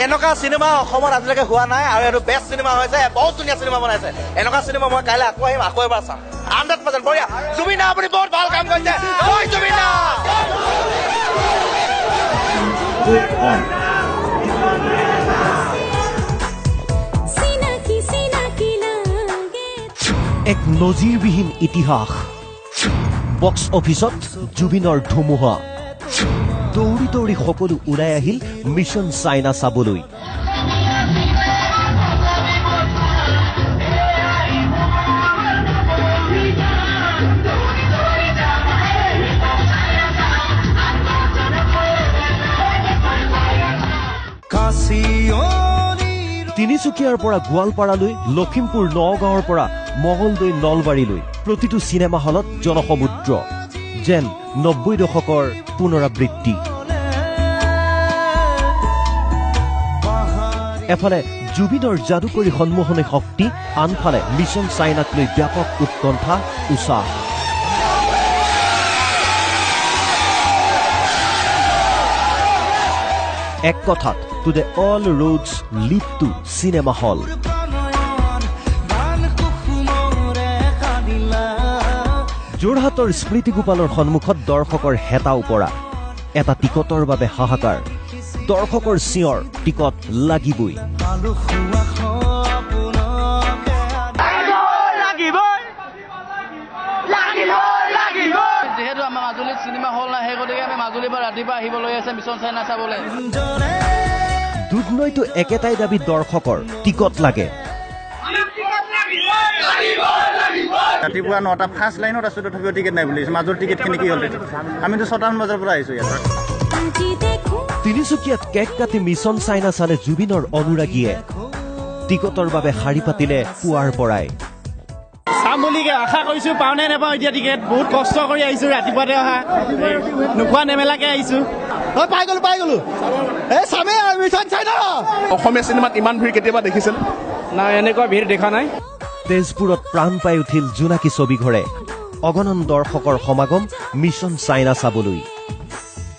এনেকুৱা চিনেমা অসমত আজিলৈকে হোৱা নাই আৰু এইটো বেষ্ট চিনেমা হৈছে বহুত ধুনীয়া চিনেমা বনাইছে এনেকুৱা চিনেমা মই কাইলৈ আকৌ আহিম আকৌ এবাৰ চাম 100% বঢ়িয়া জুবিন দা আপুনি বহুত ভাল কাম কৰিছে জয় জুবিন দা এক নজিৰবিহীন ইতিহাস বক্স অফিচত জুবিনৰ ধুমুহা দৌৰি দৌৰি সকলো ওলাই আহিল মিছন চাইনা চাবলৈ তিনিচুকীয়াৰ পৰা গোৱালপাৰালৈ লখিমপুৰ নগাঁৱৰ পৰা মঙলদৈ নলবাৰীলৈ প্ৰতিটো চিনেমা হলত জনসমুদ্ৰ যেন 90 দশকৰ পুনৰাবৃত্তি এফালে জুবিনৰ যাদুকৰী সন্মোহনী শক্তি আনফালে মিছন চাইনাক লৈ ব্যাপক উৎকণ্ঠা উৎসাহ এক কথাত today all roads lead to cinema hall যোৰহাটৰ স্মৃতি গোপালৰ সন্মুখত দৰ্শকৰ হেতা ওপৰা এটা টিকটৰ বাবে হাহাকাৰ দৰ্শকৰ চিঞৰ টিকট লাগিবই যেহেতু আমাৰ মাজুলীত চিনেমা হল নাই সেই গতিকে আমি মাজুলীৰ পৰা ৰাতিপুৱা আহিবলৈ আছে মিছন চাইনা চাবলৈ দুধনৈতো একেটাই দাবী দৰ্শকৰ টিকট লাগে ৰাতিপুৱা 9টা ফাৰ্ষ্ট লাইনত আছো তথাপিও টিকেট নাই বুলি মাজৰ টিকেটখিনি কি হ'ল আমিতো 6টামান বজাৰ পৰা আহিছো ইয়াত তিনিচুকীয়াত কেক কাটি মিছন চাইনা চালে জুবিনৰ অনুৰাগীয়ে টিকটৰ বাবে শাৰী পাতিলে পুৱাৰ পৰাই চাম বুলি আশা কৰিছো পাওঁ নে নাপাওঁ এতিয়া টিকেট বহুত কষ্ট কৰি আহিছো ৰাতিপুৱাতে অহা নোখোৱা নেমেলাকে আহিছো পাই গলো চামে মিছন চাইনা অসমীয়া চিনেমাত ইমান ভিৰ কেতিয়াবা দেখিছিল নাই এনেকুৱা ভিৰ দেখা নাই তেজপুৰত প্ৰাণ পাই উঠিল জোনাকী ছবিঘৰে অগণন দৰ্শকৰ সমাগম মিছন চাইনা চাবলৈ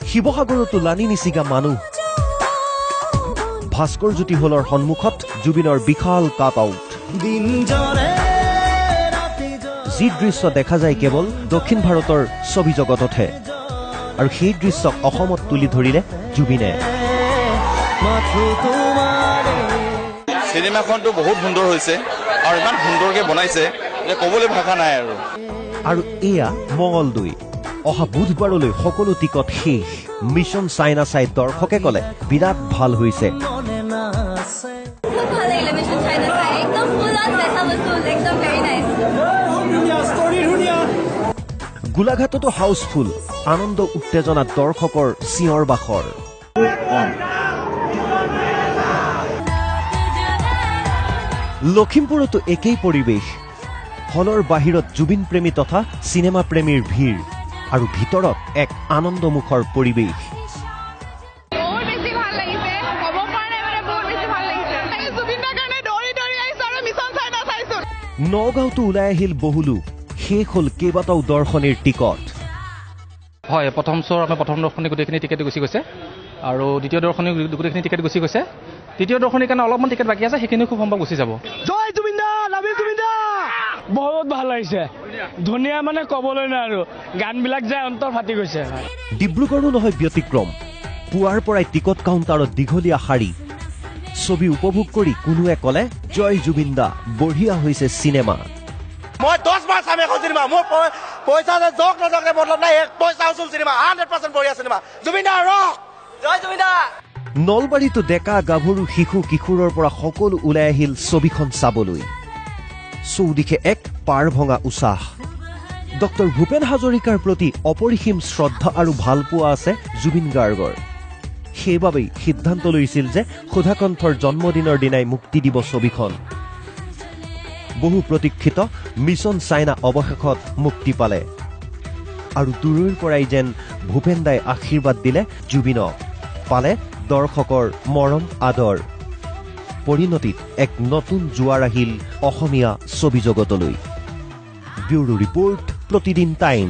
শিৱসাগৰতো লানি নিচিগা মানুহ ভাস্কৰ জ্যোতি হলৰ সন্মুখত জুবিনৰ বিশাল কাট আউট যি দৃশ্য দেখা যায় কেৱল দক্ষিণ ভাৰতৰ ছবি জগততহে আৰু সেই দৃশ্যক অসমত তুলি ধৰিলে জুবিনে চিনেমাখনটো বহুত সুন্দৰ হৈছে আৰু ইমান সুন্দৰকৈ বনাইছে যে ক'বলৈ ভাষা নাই আৰু এয়া মঙলদৈ অহা বুধবাৰলৈ সকলো টিকট শেষ মিছন চাইনা চাই দৰ্শকে ক'লে বিৰাট ভাল হৈছে গোলাঘাটতো হাউচফুল আনন্দ উত্তেজনাত দৰ্শকৰ চিঞৰ বাখৰ লখিমপুৰতো একেই পৰিৱেশ হলৰ বাহিৰত জুবিন প্ৰেমী তথা চিনেমা প্ৰেমীৰ ভিৰ আৰু ভিতৰত এক আনন্দমুখৰ পৰিৱেশ নগাঁওতো ওলাই আহিল বহু লোক শেষ হ'ল কেইবাটাও দৰ্শনীৰ টিকট হয় প্ৰথম শ্বৰ আমাৰ প্ৰথম দৰ্শনী গোটেইখিনি টিকেট গুচি গৈছে আৰু দ্বিতীয় দৰ্শনী গোটেইখিনি টিকেট গুচি গৈছে তৃতীয় দৰ্শনীৰ কাৰণে অলপমান টিকেট বাকী আছে সেইখিনি খুব সম্ভৱ গুচি যাব জয় জুবিন দা লাভি জুবিন দা বহুত ভাল লাগিছে ধুনীয়া মানে ক'বলৈ নাই আৰু গানবিলাক যায় অন্তৰ ফাটি গৈছে ডিব্ৰুগড়ো নহয় ব্যতিক্ৰম পুৱাৰ পৰাই টিকট কাউণ্টাৰত দীঘলীয়া শাৰী ছবি উপভোগ কৰি কোনোৱে ক'লে জয় জুবিন দা বঢ়িয়া হৈছে চিনেমা মই 10 বাৰ চাম এখন চিনেমা মোৰ পইচা যে জক নজকে মতলব নাই এক পইচা উচুল চিনেমা 100% বঢ়িয়া চিনেমা জুবিন দা ৰক জয় জুবিন দা নলবাৰীতো ডেকা গাভৰু শিশু কিশোৰৰ পৰা সকলো ওলাই আহিল ছবিখন চাবলৈ চৌদিশে এক পাৰ ভঙা উৎসাহ ডক্টৰ ভূপেন হাজৰিকাৰ প্ৰতি অপৰিসীম শ্ৰদ্ধা আৰু ভালপোৱা আছে জুবিন গাৰ্গৰ সেইবাবেই সিদ্ধান্ত লৈছিল যে সুধাকণ্ঠৰ জন্মদিনৰ দিনাই মুক্তি দিব ছবিখন বহু প্ৰতীক্ষিত মিছন চাইনা অৱশেষত মুক্তি পালে আৰু দূৰৰ পৰাই যেন ভূপেন দাই আশীৰ্বাদ দিলে জুবিনক পালে দৰ্শকৰ মৰম আদৰ পৰিণতিত এক নতুন জোৱাৰ আহিল অসমীয়া ছবি জগতলৈ ব্যুৰো ৰিপৰ্ট প্ৰতিদিন টাইম